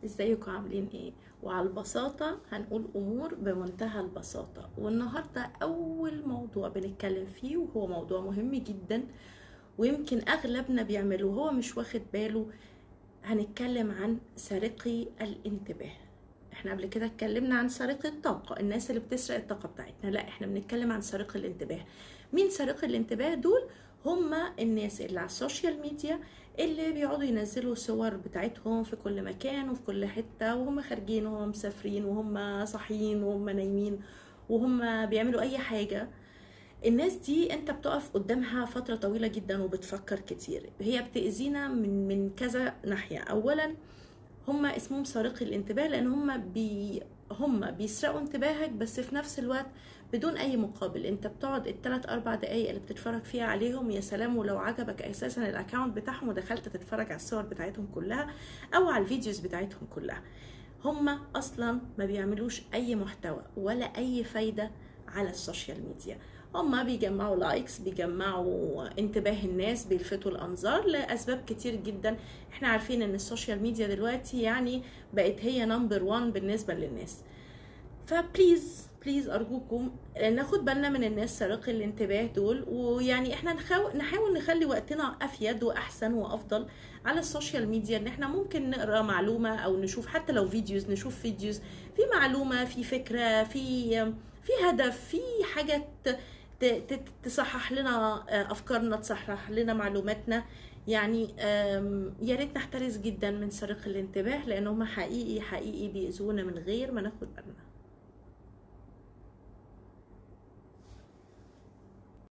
ازيكم عاملين ايه؟ وعلى البساطة هنقول امور بمنتهى البساطة. والنهاردة اول موضوع بنتكلم فيه وهو موضوع مهم جدا، ويمكن اغلبنا بيعمله وهو مش واخد باله. هنتكلم عن سارقي الانتباه. احنا قبل كده اتكلمنا عن سارقي الطاقة، الناس اللي بتسرق الطاقة بتاعتنا. لا، احنا بنتكلم عن سارقي الانتباه. مين سارقي الانتباه دول؟ هما الناس اللي على السوشيال ميديا، اللي بيقعدوا ينزلوا صور بتاعتهم في كل مكان وفي كل حتة، وهم خارجين وهم مسافرين وهم صاحيين وهم نايمين وهم بيعملوا اي حاجة. الناس دي انت بتقف قدامها فترة طويلة جدا وبتفكر كتير. هي بتأذينا من كذا ناحية. اولا، هم اسمهم سارقي الانتباه لان هم بيسرقوا انتباهك، بس في نفس الوقت بدون اي مقابل. انت بتقعد الثلاث اربع دقايق اللي بتتفرج فيها عليهم، يا سلام ولو عجبك اساسا الاكاونت بتاعهم ودخلت تتفرج على الصور بتاعتهم كلها او على الفيديوز بتاعتهم كلها، هم اصلا ما بيعملوش اي محتوى ولا اي فايدة على السوشيال ميديا. هما بيجمعوا لايكس، بيجمعوا انتباه الناس، بيلفتوا الانظار لاسباب كتير جدا. احنا عارفين ان السوشيال ميديا دلوقتي يعني بقت هي نمبر 1 بالنسبة للناس. فبليز بليز ارجوكم ناخد بالنا من الناس سارقي الانتباه دول، ويعني احنا نحاول نخلي وقتنا افيد واحسن وافضل على السوشيال ميديا. ان احنا ممكن نقرا معلومه او نشوف حتى لو فيديوز، نشوف فيديوز في معلومه، في فكره، في هدف، في حاجه تصحح لنا افكارنا، تصحح لنا معلوماتنا. يعني يا ريت نحترس جدا من سرقة الانتباه، لان هم حقيقي حقيقي بيأذونا من غير ما ناخد بالنا.